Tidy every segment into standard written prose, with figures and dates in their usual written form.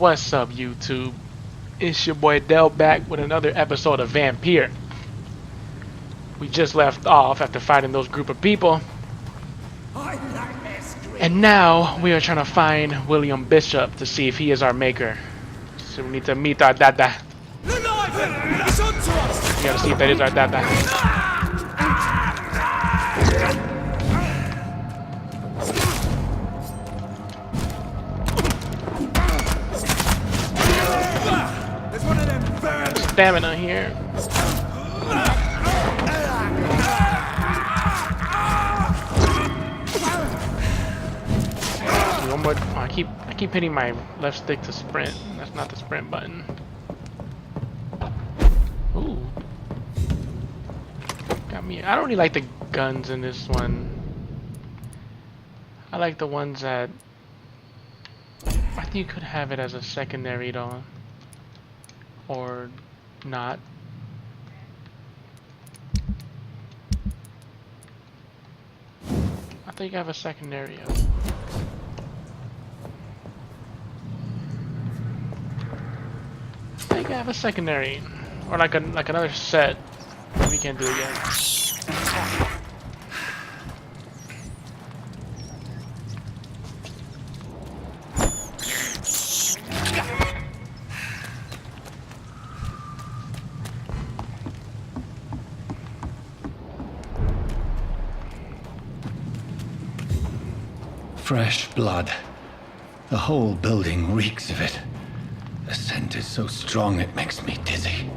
What's up, YouTube? It's your boy Dell back with another episode of Vampyr. We just left off after fighting those group of people. And now we are trying to find William Bishop to see if he is our maker. So we need to meet our dada. We gotta see if that is our dada. Stamina here. One more. Oh, I keep hitting my left stick to sprint. That's not the sprint button. Ooh. Got me. I don't really like the guns in this one. I like the ones that. I think you could have it as a secondary though. Or not. I think I have a secondary. I think I have a secondary, or like another set. We can't do again. Fresh blood. The whole building reeks of it. The scent is so strong it makes me dizzy.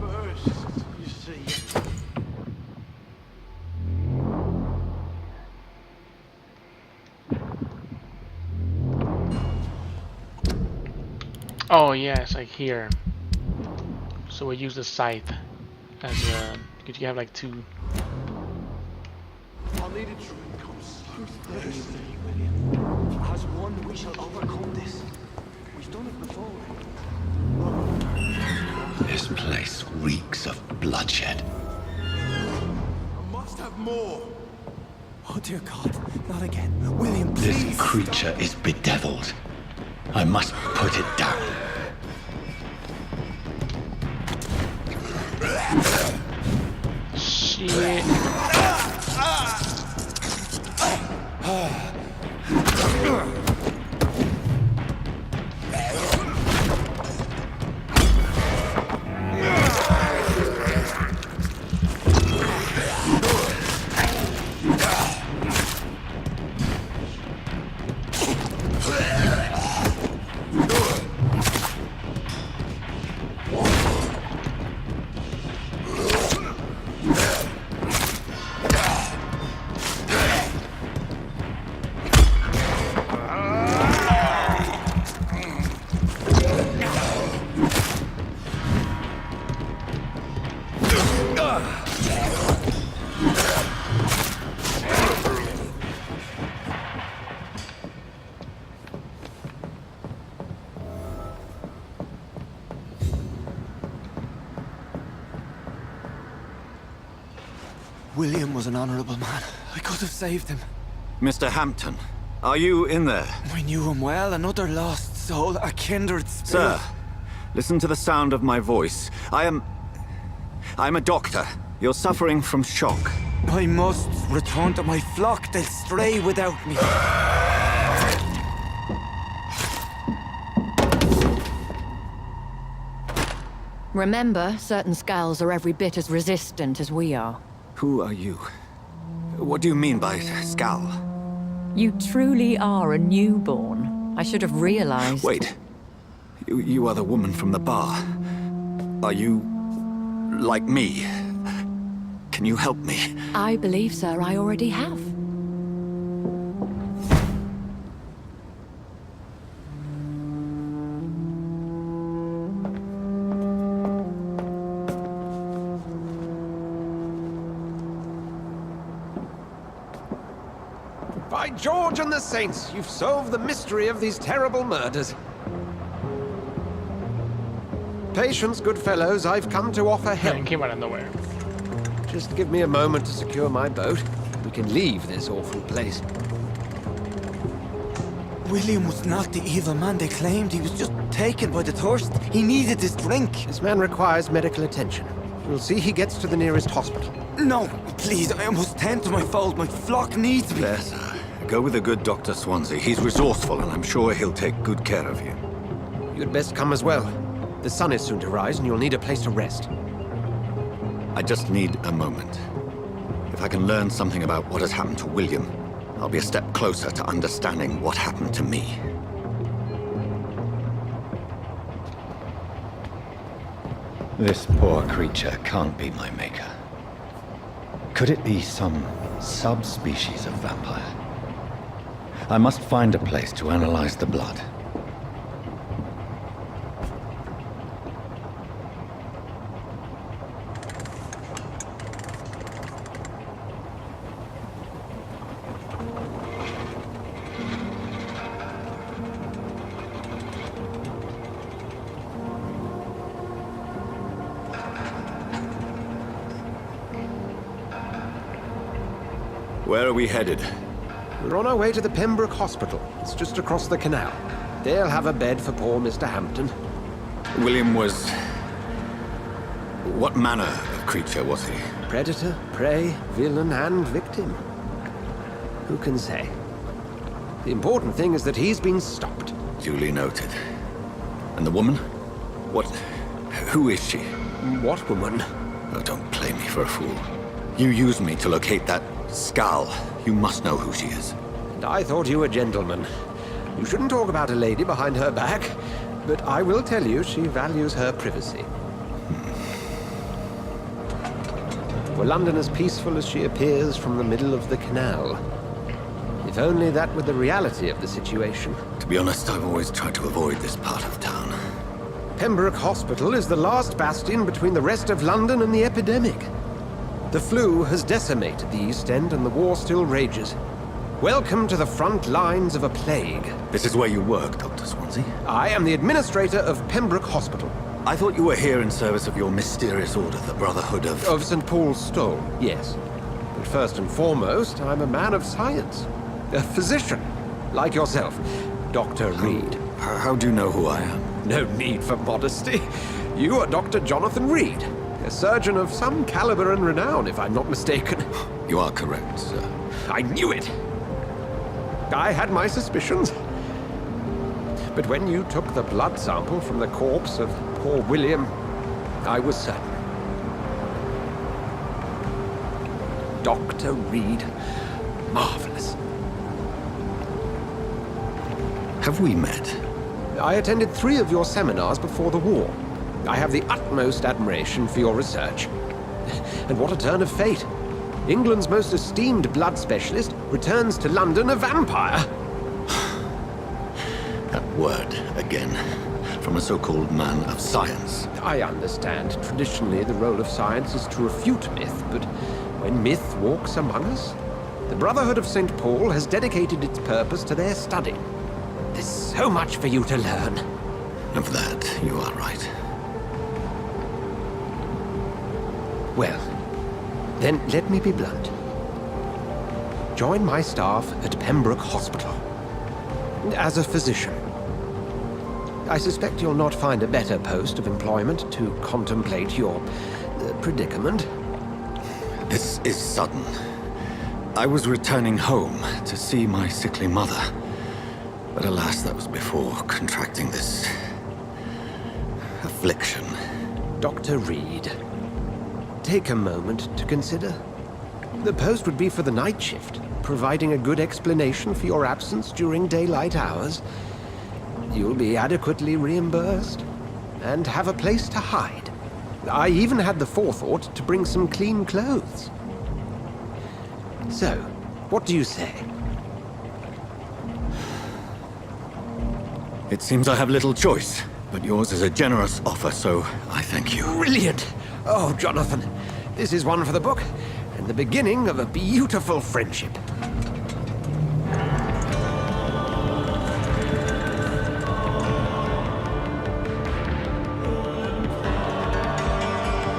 First, you see. Oh yeah, it's like here. So we use the scythe as a. Could you have like two? I'll need it to come so thirsty, William. As one, we shall overcome this. We've done it before. This place reeks of bloodshed. I must have more. Oh dear God, not again. William, please. This creature is bedeviled. I must put it down. Shit. William was an honorable man. I could have saved him. Mr. Hampton, are you in there? I knew him well, another lost soul, a kindred spirit. Sir, listen to the sound of my voice. I'm a doctor. You're suffering from shock. I must return to my flock. They'll stray without me. Remember, certain skulls are every bit as resistant as we are. Who are you? What do you mean by Skal? You truly are a newborn. I should have realized. Wait. You are the woman from the bar. Are you like me? Can you help me? I believe, sir, I already have. By George and the Saints, you've solved the mystery of these terrible murders. Patience, good fellows, I've come to offer help. Man, came out of nowhere. Just give me a moment to secure my boat. We can leave this awful place. William was not the evil man they claimed. He was just taken by the thirst. He needed this drink. This man requires medical attention. We'll see he gets to the nearest hospital. No, please, I must tend to my fold. My flock needs me. There, sir. Go with the good Dr. Swansea. He's resourceful, and I'm sure he'll take good care of you. You'd best come as well. The sun is soon to rise, and you'll need a place to rest. I just need a moment. If I can learn something about what has happened to William, I'll be a step closer to understanding what happened to me. This poor creature can't be my maker. Could it be some subspecies of vampire? I must find a place to analyze the blood. Where are we headed? We're on our way to the Pembroke Hospital. It's just across the canal. They'll have a bed for poor Mr. Hampton. William was... What manner of creature was he? Predator, prey, villain, and victim. Who can say? The important thing is that he's been stopped. Duly noted. And the woman? What... Who is she? What woman? Oh, don't play me for a fool. You used me to locate that skull. You must know who she is. And I thought you a gentleman. You shouldn't talk about a lady behind her back, but I will tell you she values her privacy. Were London as peaceful as she appears from the middle of the canal? If only that were the reality of the situation. To be honest, I've always tried to avoid this part of town. Pembroke Hospital is the last bastion between the rest of London and the epidemic. The flu has decimated the East End and the war still rages. Welcome to the front lines of a plague. This is where you work, Dr. Swansea? I am the administrator of Pembroke Hospital. I thought you were here in service of your mysterious order, the Brotherhood of... Of St. Paul's Stole, yes. But first and foremost, I'm a man of science. A physician, like yourself, Dr. Reed. How do you know who I am? No need for modesty. You are Dr. Jonathan Reed, a surgeon of some caliber and renown, if I'm not mistaken. You are correct, sir. I knew it! I had my suspicions. But when you took the blood sample from the corpse of poor William, I was certain. Dr. Reed. Marvelous. Have we met? I attended 3 of your seminars before the war. I have the utmost admiration for your research. And what a turn of fate. England's most esteemed blood specialist returns to London a vampire. That word, again. From a so-called man of science. I understand. Traditionally, the role of science is to refute myth, but when myth walks among us, the Brotherhood of St. Paul has dedicated its purpose to their study. There's so much for you to learn. Of that, you are right. Well, then let me be blunt. Join my staff at Pembroke Hospital. As a physician. I suspect you'll not find a better post of employment to contemplate your predicament. This is sudden. I was returning home to see my sickly mother. But alas, that was before contracting this... affliction. Dr. Reed, take a moment to consider. The post would be for the night shift, providing a good explanation for your absence during daylight hours. You'll be adequately reimbursed, and have a place to hide. I even had the forethought to bring some clean clothes. So, what do you say? It seems I have little choice, but yours is a generous offer, so I thank you. Brilliant! Oh, Jonathan, this is one for the book, and the beginning of a beautiful friendship.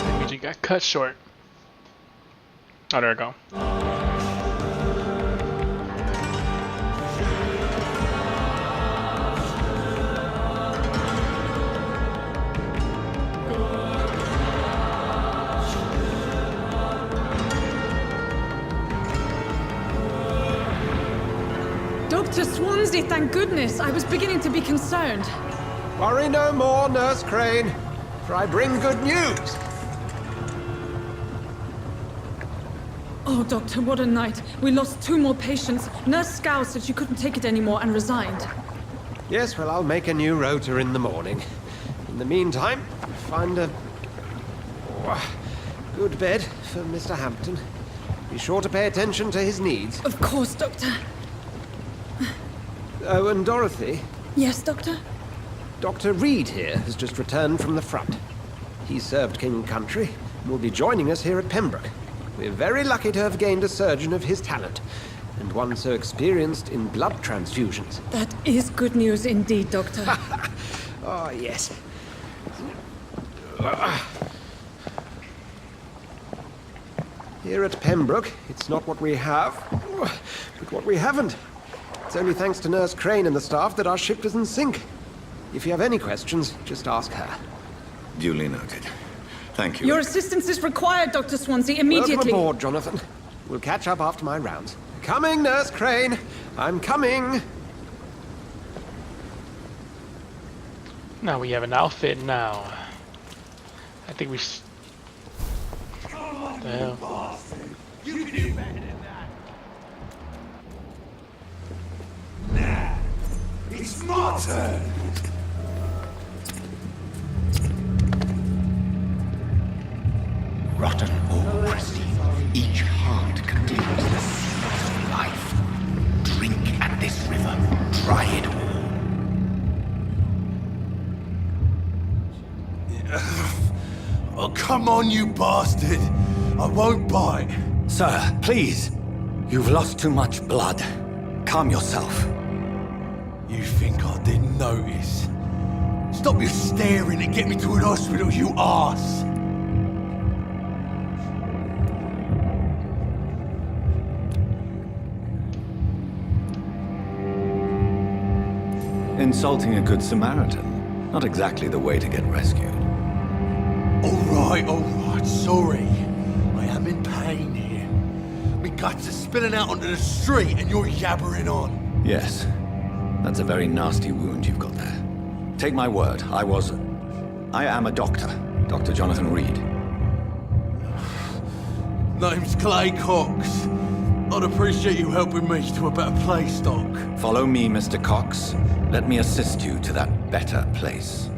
That means you got cut short. Oh, there we go. Swansea, thank goodness. I was beginning to be concerned. Worry no more, Nurse Crane, for I bring good news. Oh, Doctor, what a night. We lost 2 more patients. Nurse Scow said she couldn't take it anymore and resigned. Yes, well, I'll make a new rota in the morning. In the meantime, find a good bed for Mr. Hampton. Be sure to pay attention to his needs. Of course, Doctor. Oh, and Dorothy, Yes, Doctor? Dr. Reed here has just returned from the front. He served King and Country and will be joining us here at Pembroke. We're very lucky to have gained a surgeon of his talent, and one so experienced in blood transfusions. That is good news indeed, Doctor. Oh, yes. Here at Pembroke, it's not what we have, but what we haven't. It's only thanks to Nurse Crane and the staff that our ship doesn't sink. If you have any questions, just ask her. Duly noted. Thank you. Your assistance is required, Dr. Swansea, immediately. Welcome aboard, Jonathan. We'll catch up after my rounds. Coming, Nurse Crane. I'm coming. Now we have an outfit now. I think we... the hell? You can do better than that. Nah, it's my turn. Rotten ore, Christine. Each heart contains the seed of life. Drink at this river. Try it all. Oh, come on, you bastard. I won't bite. Sir, please. You've lost too much blood. Calm yourself. You think I didn't notice? Stop your staring and get me to an hospital, you arse. Insulting a good Samaritan. Not exactly the way to get rescued. All right, sorry. I am in pain here. My guts are spilling out onto the street and you're yabbering on. Yes. That's a very nasty wound you've got there. Take my word, I am a doctor. Dr. Jonathan Reed. Name's Clay Cox. I'd appreciate you helping me to a better place, Doc. Follow me, Mr. Cox. Let me assist you to that better place.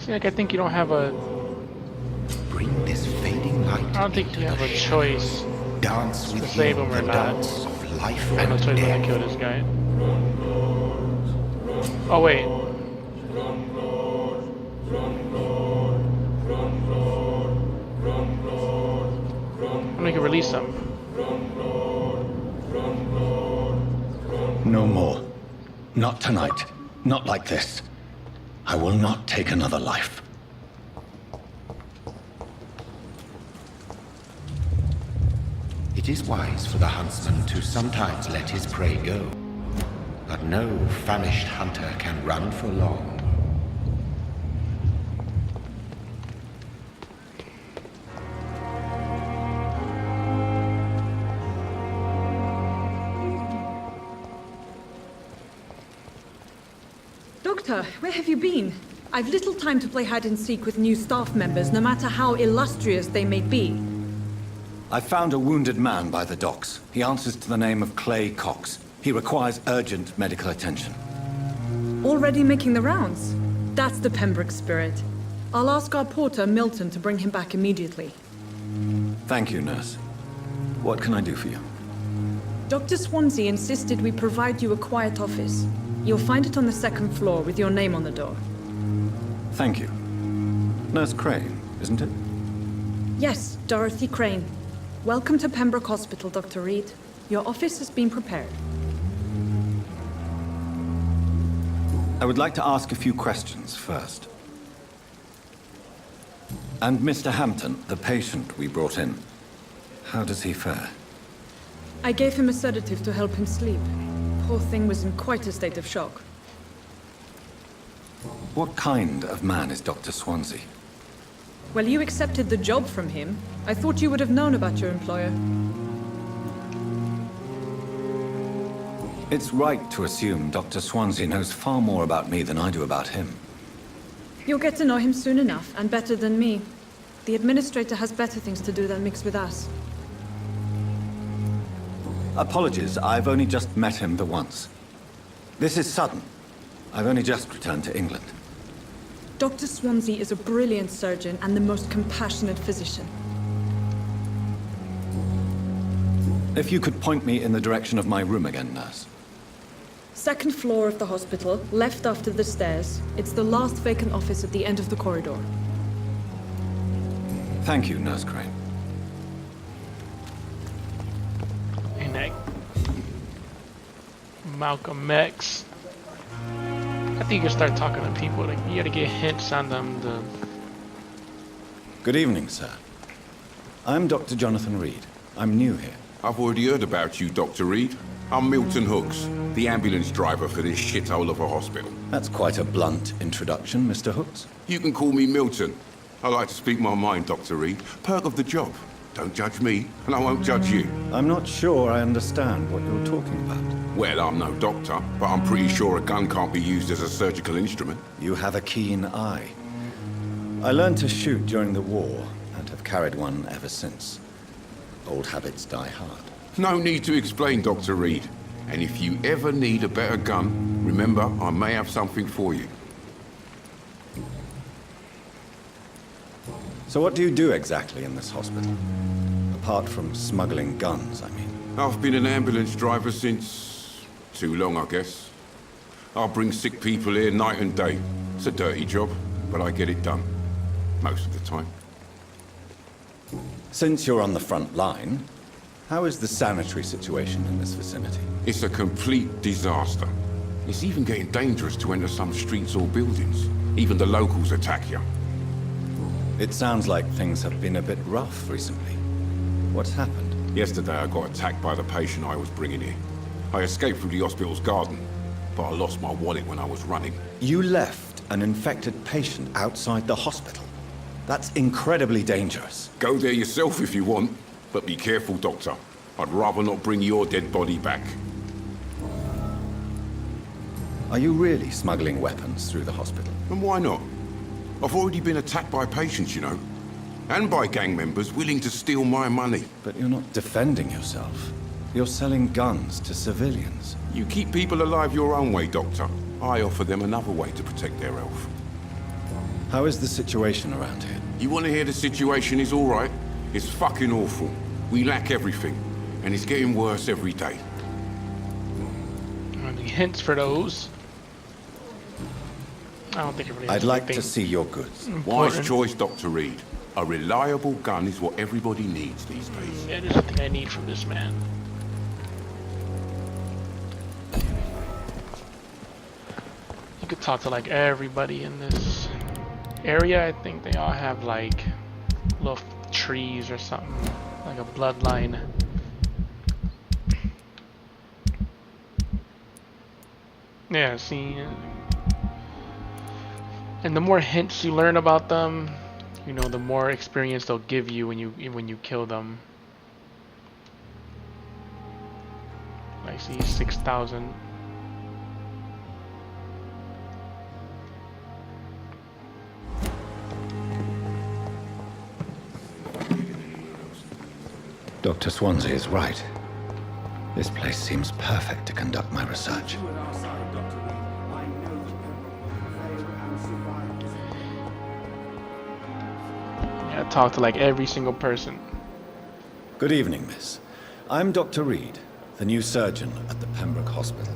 Like, I think you don't have a... Bring this fading light. I don't think you have a choice Dance to with save you him or the not. dance of life I have no and choice but to death. kill this guy. Oh, wait. I'm gonna release him. No more. Not tonight. Not like this. I will not take another life. It is wise for the huntsman to sometimes let his prey go. But no famished hunter can run for long. Doctor, where have you been? I've little time to play hide and seek with new staff members, no matter how illustrious they may be. I found a wounded man by the docks. He answers to the name of Clay Cox. He requires urgent medical attention. Already making the rounds? That's the Pembroke spirit. I'll ask our porter, Milton, to bring him back immediately. Thank you, nurse. What can I do for you? Dr. Swansea insisted we provide you a quiet office. You'll find it on the 2nd floor with your name on the door. Thank you. Nurse Crane, isn't it? Yes, Dorothy Crane. Welcome to Pembroke Hospital, Dr. Reed. Your office has been prepared. I would like to ask a few questions first. And Mr. Hampton, the patient we brought in, how does he fare? I gave him a sedative to help him sleep. Poor thing was in quite a state of shock. What kind of man is Dr. Swansea? Well, you accepted the job from him. I thought you would have known about your employer. It's right to assume Dr. Swansea knows far more about me than I do about him. You'll get to know him soon enough, and better than me. The administrator has better things to do than mix with us. Apologies, I've only just met him the once. This is sudden. I've only just returned to England. Dr. Swansea is a brilliant surgeon and the most compassionate physician. If you could point me in the direction of my room again, nurse. Second floor of the hospital, left after the stairs. It's the last vacant office at the end of the corridor. Thank you, Nurse Crane. And that Malcolm X. I think you can start talking to people. Like, you gotta get hints on them. Good evening, sir. I'm Dr. Jonathan Reed. I'm new here. I've already heard about you, Dr. Reed. I'm Milton Hooks, the ambulance driver for this shithole of a hospital. That's quite a blunt introduction, Mr. Hooks. You can call me Milton. I like to speak my mind, Dr. Reed. Perk of the job. Don't judge me, and I won't judge you. I'm not sure I understand what you're talking about. Well, I'm no doctor, but I'm pretty sure a gun can't be used as a surgical instrument. You have a keen eye. I learned to shoot during the war, and have carried one ever since. Old habits die hard. No need to explain, Dr. Reed. And if you ever need a better gun, remember, I may have something for you. So what do you do exactly in this hospital? Apart from smuggling guns, I mean. I've been an ambulance driver since... too long, I guess. I bring sick people here night and day. It's a dirty job, but I get it done. Most of the time. Since you're on the front line, how is the sanitary situation in this vicinity? It's a complete disaster. It's even getting dangerous to enter some streets or buildings. Even the locals attack you. It sounds like things have been a bit rough recently. What's happened? Yesterday I got attacked by the patient I was bringing here. I escaped through the hospital's garden, but I lost my wallet when I was running. You left an infected patient outside the hospital? That's incredibly dangerous. Go there yourself if you want, but be careful, Doctor. I'd rather not bring your dead body back. Are you really smuggling weapons through the hospital? And why not? I've already been attacked by patients, you know. And by gang members willing to steal my money. But you're not defending yourself. You're selling guns to civilians. You keep people alive your own way, Doctor. I offer them another way to protect their health. How is the situation around here? You want to hear the situation is all right? It's fucking awful. We lack everything, and it's getting worse every day. Any hints for those? I don't think it really. I'd like to see your goods. Wise choice, Dr. Reed. A reliable gun is what everybody needs these days. That is the thing I need from this man. You could talk to like everybody in this area. I think they all have like little trees or something, like a bloodline. Yeah, see, and the more hints you learn about them, you know, the more experience they'll give you when you kill them. I see 6,000. Dr. Swansea is right. This place seems perfect to conduct my research. Yeah, talk to like every single person. Good evening, miss. I'm Dr. Reed, the new surgeon at the Pembroke Hospital.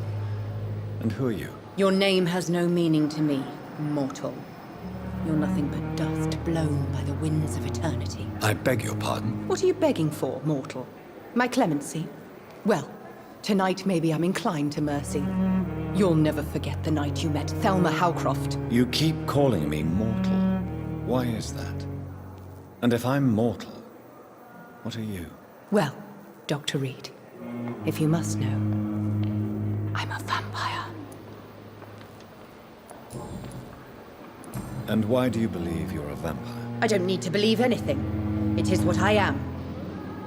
And who are you? Your name has no meaning to me, mortal. You're nothing but dust blown by the winds of eternity. I beg your pardon? What are you begging for, mortal? My clemency? Well, tonight maybe I'm inclined to mercy. You'll never forget the night you met Thelma Howcroft. You keep calling me mortal. Why is that? And if I'm mortal, what are you? Well, Dr. Reed, if you must know, I'm a vampire. And why do you believe you're a vampire? I don't need to believe anything. It is what I am.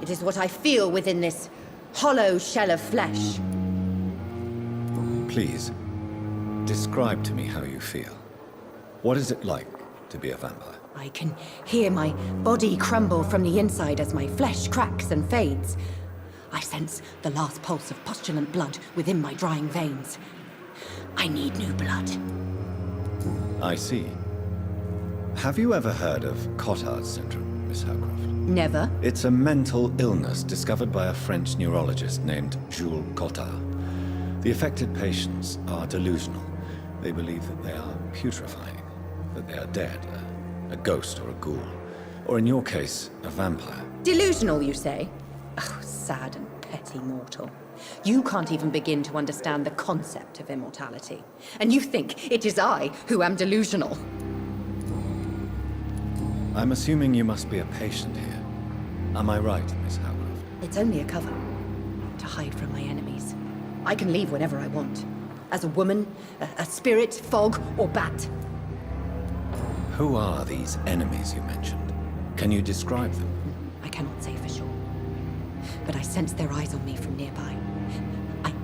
It is what I feel within this hollow shell of flesh. Please, describe to me how you feel. What is it like to be a vampire? I can hear my body crumble from the inside as my flesh cracks and fades. I sense the last pulse of postulant blood within my drying veins. I need new blood. I see. Have you ever heard of Cotard's syndrome, Miss Howcroft? Never. It's a mental illness discovered by a French neurologist named Jules Cotard. The affected patients are delusional. They believe that they are putrefying, that they are dead, a ghost or a ghoul, or in your case, a vampire. Delusional, you say? Oh, sad and petty mortal. You can't even begin to understand the concept of immortality. And you think it is I who am delusional. I'm assuming you must be a patient here. Am I right, Miss Howcroft? It's only a cover. To hide from my enemies. I can leave whenever I want. As a woman, a spirit, fog, or bat. Who are these enemies you mentioned? Can you describe them? I cannot say for sure. But I sense their eyes on me from nearby.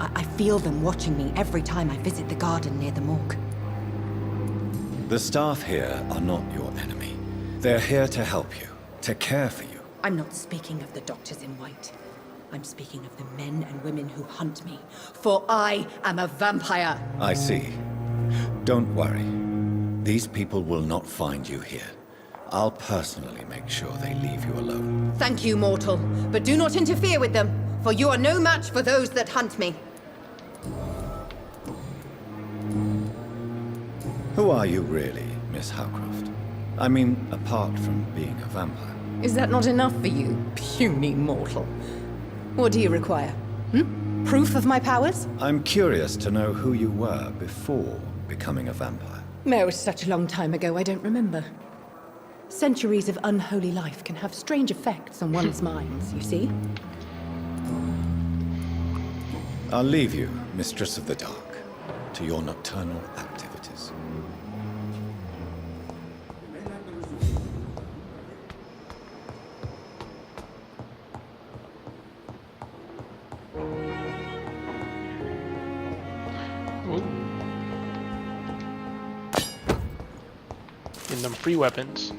I feel them watching me every time I visit the garden near the morgue. The staff here are not your enemy. They're here to help you, to care for you. I'm not speaking of the doctors in white. I'm speaking of the men and women who hunt me. For I am a vampire! I see. Don't worry. These people will not find you here. I'll personally make sure they leave you alone. Thank you, mortal. But do not interfere with them, for you are no match for those that hunt me. Who are you really, Miss Howcroft? I mean, apart from being a vampire. Is that not enough for you, puny mortal? What do you require? Proof of my powers? I'm curious to know who you were before becoming a vampire. No, it's such a long time ago, I don't remember. Centuries of unholy life can have strange effects on one's minds, you see? I'll leave you, Mistress of the Dark, to your nocturnal activities. Getting them free weapons.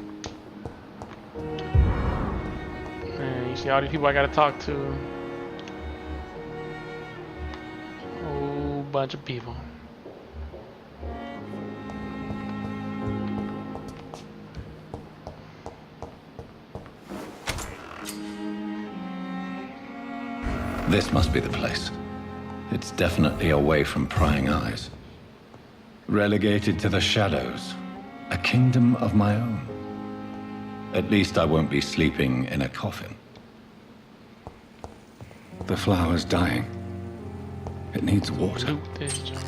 And you see all these people I gotta talk to. Whole bunch of people. This must be the place. It's definitely away from prying eyes. Relegated to the shadows. A kingdom of my own. At least I won't be sleeping in a coffin. The flower's dying. It needs water. Loot this junk.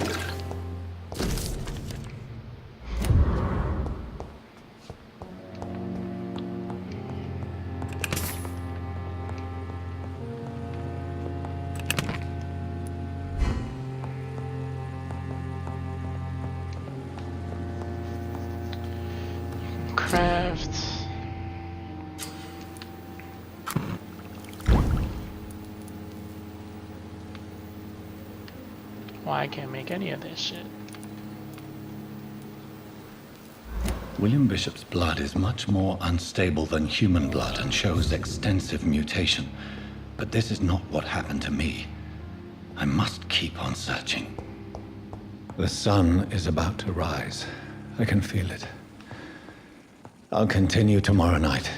Craft. Why I can't make any of this shit. William Bishop's blood is much more unstable than human blood and shows extensive mutation. But this is not what happened to me. I must keep on searching. The sun is about to rise. I can feel it. I'll continue tomorrow night.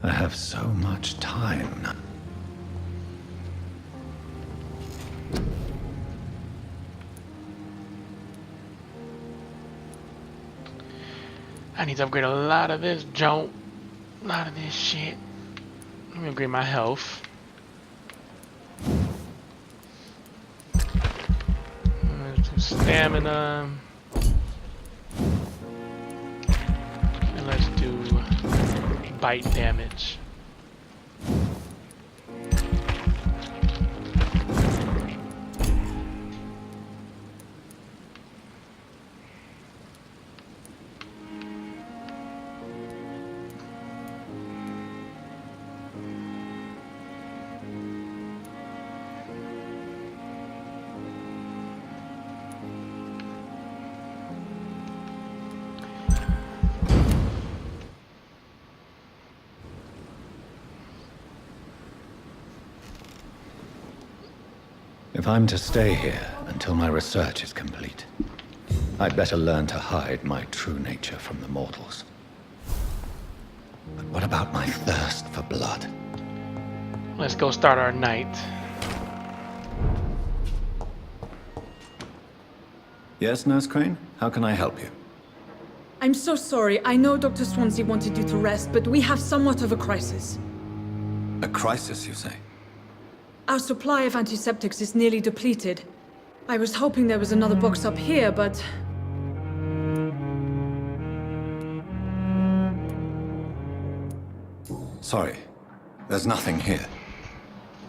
I have so much time now. I need to upgrade a lot of this junk. A lot of this shit. Let me upgrade my health. Let's do stamina. And let's do bite damage. If I'm to stay here until my research is complete, I'd better learn to hide my true nature from the mortals. But what about my thirst for blood? Let's go start our night. Yes, Nurse Crane? How can I help you? I'm so sorry. I know Dr. Swansea wanted you to rest, but we have somewhat of a crisis. A crisis, you say? Our supply of antiseptics is nearly depleted. I was hoping there was another box up here, but... Sorry. There's nothing here.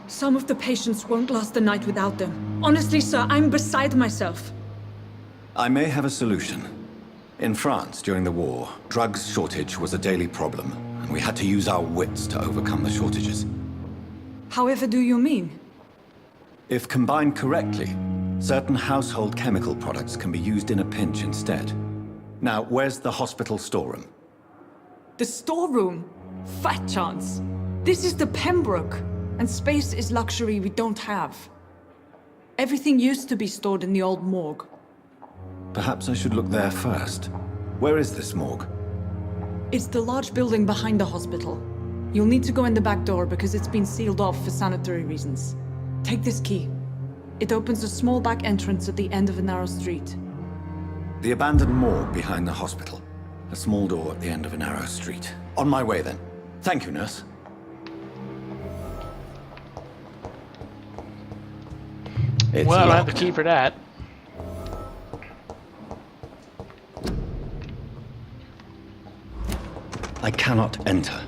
Some of the patients won't last the night without them. Honestly, sir, I'm beside myself. I may have a solution. In France, during the war, drugs shortage was a daily problem, and we had to use our wits to overcome the shortages. However do you mean? If combined correctly, certain household chemical products can be used in a pinch instead. Now, where's the hospital storeroom? The storeroom? Fat chance. This is the Pembroke, and space is luxury we don't have. Everything used to be stored in the old morgue. Perhaps I should look there first. Where is this morgue? It's the large building behind the hospital. You'll need to go in the back door because it's been sealed off for sanitary reasons. Take this key. It opens a small back entrance at the end of a narrow street. The abandoned morgue behind the hospital. A small door at the end of a narrow street. On my way then. Thank you, nurse. It's Well, I don't have locked. the key for that. I cannot enter.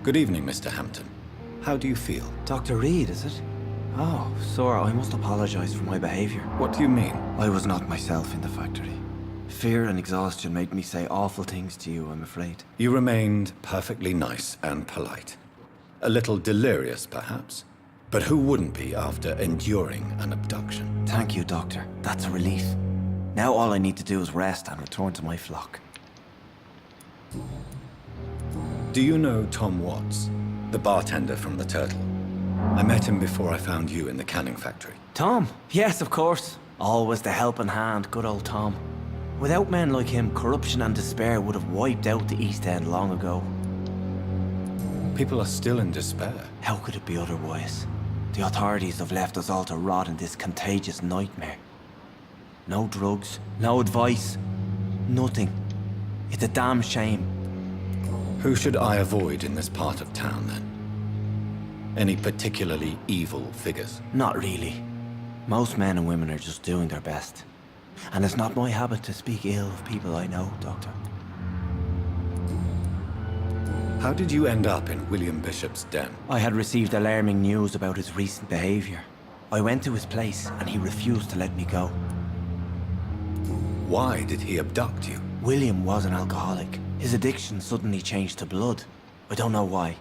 Good evening, Mr. Hampton. How do you feel? Dr. Reed, is it? Oh, sir, I must apologize for my behavior. What do you mean? I was not myself in the factory. Fear and exhaustion made me say awful things to you, I'm afraid. You remained perfectly nice and polite. A little delirious, perhaps. But who wouldn't be after enduring an abduction? Thank you, Doctor. That's a relief. Now all I need to do is rest and return to my flock. Do you know Tom Watts, the bartender from the Turtle? I met him before I found you in the canning factory. Tom? Yes, of course. Always the helping hand, good old Tom. Without men like him, corruption and despair would have wiped out the East End long ago. People are still in despair. How could it be otherwise? The authorities have left us all to rot in this contagious nightmare. No drugs, no advice, nothing. It's a damn shame. Who should I avoid in this part of town, then? Any particularly evil figures? Not really. Most men and women are just doing their best. And it's not my habit to speak ill of people I know, Doctor. How did you end up in William Bishop's den? I had received alarming news about his recent behavior. I went to his place and he refused to let me go. Why did he abduct you? William was an alcoholic. His addiction suddenly changed to blood. I don't know why.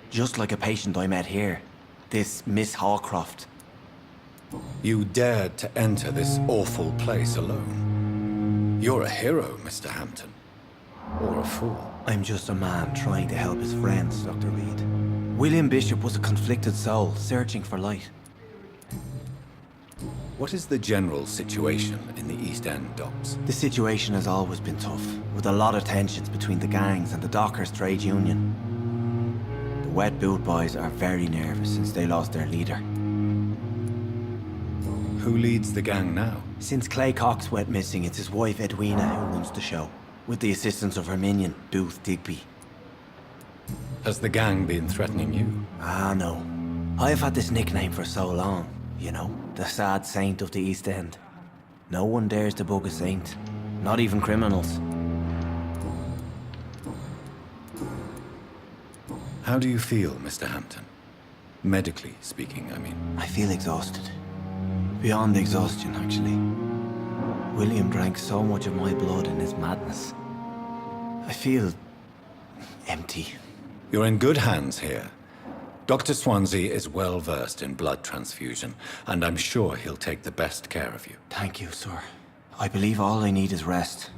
Just like a patient I met here. This Miss Hawcroft. You dared to enter this awful place alone. You're a hero, Mr. Hampton. Or a fool. I'm just a man trying to help his friends, Dr. Reed. William Bishop was a conflicted soul, searching for light. What is the general situation in the East End docks? The situation has always been tough, with a lot of tensions between the gangs and the dockers' trade union. The wet boot boys are very nervous since they lost their leader. Who leads the gang now? Since Clay Cox went missing, it's his wife Edwina who runs the show, with the assistance of her minion, Booth Digby. Has the gang been threatening you? Ah, no. I've had this nickname for so long, you know, the sad saint of the East End. No one dares to bug a saint, not even criminals. How do you feel, Mr. Hampton? Medically speaking, I mean. I feel exhausted. Beyond exhaustion, actually. William drank so much of my blood in his madness. I feel empty. You're in good hands here. Dr. Swansea is well versed in blood transfusion, and I'm sure he'll take the best care of you. Thank you, sir. I believe all I need is rest.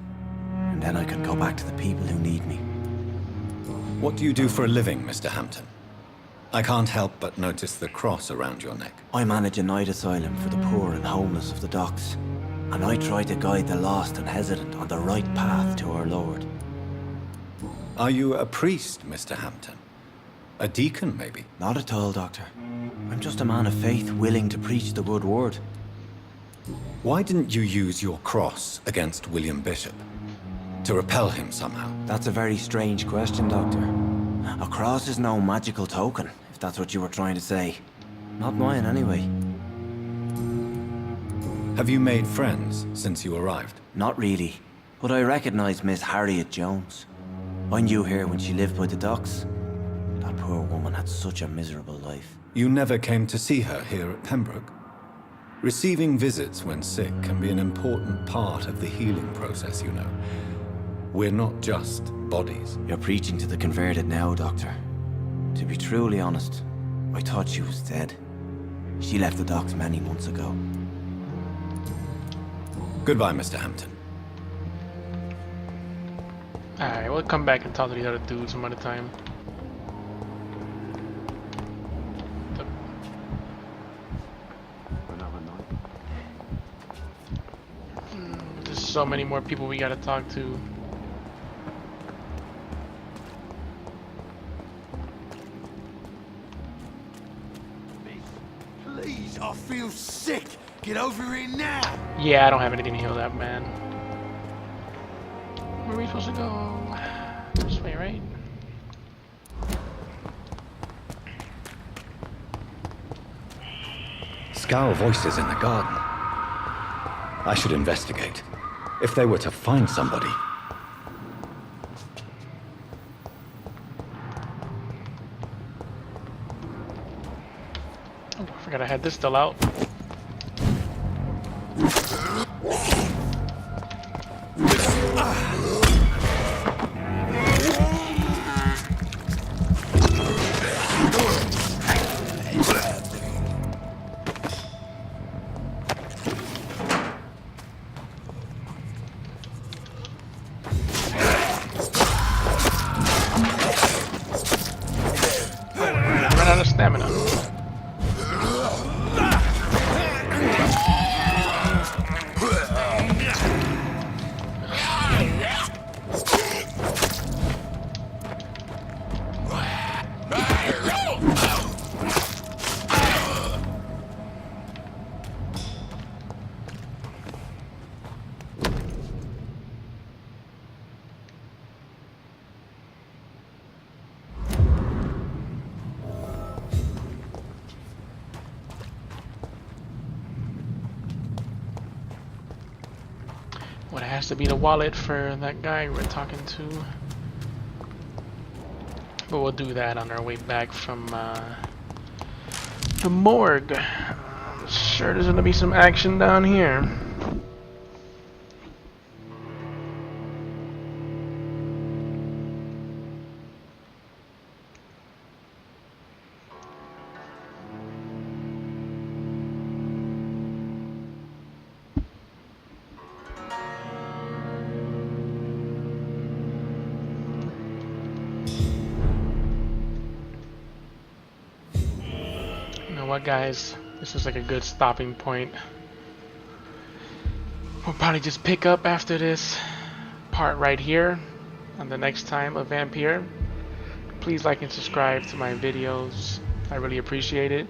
And then I can go back to the people who need me. What do you do for a living, Mr. Hampton? I can't help but notice the cross around your neck. I manage a night asylum for the poor and homeless of the docks. And I try to guide the lost and hesitant on the right path to our Lord. Are you a priest, Mr. Hampton? A deacon, maybe? Not at all, Doctor. I'm just a man of faith willing to preach the good word. Why didn't you use your cross against William Bishop? To repel him somehow? That's a very strange question, Doctor. A cross is no magical token, if that's what you were trying to say. Not mine, anyway. Have you made friends since you arrived? Not really, but I recognize Miss Harriet Jones. I knew her when she lived by the docks. That poor woman had such a miserable life. You never came to see her here at Pembroke? Receiving visits when sick can be an important part of the healing process, you know. We're not just bodies. You're preaching to the converted now, Doctor. To be truly honest, I thought she was dead. She left the docks many months ago. Goodbye, Mr. Hampton. Alright, we'll come back and talk to these other dudes some other time. There's so many more people we gotta talk to. Please, I feel sick. Get over here now. Yeah, I don't have anything to heal that man. Where are we supposed to go? This way, right? Scowl voices in the garden. I should investigate. If they were to find somebody. Oh, I forgot I had this still out. Run out of stamina. Well, it has to be the wallet for that guy we're talking to. But we'll do that on our way back from the morgue. I'm sure there's gonna be some action down here. You know what, guys? This is like a good stopping point. We'll probably just pick up after this part right here on the next time of Vampyr. Please like and subscribe to my videos. I really appreciate it.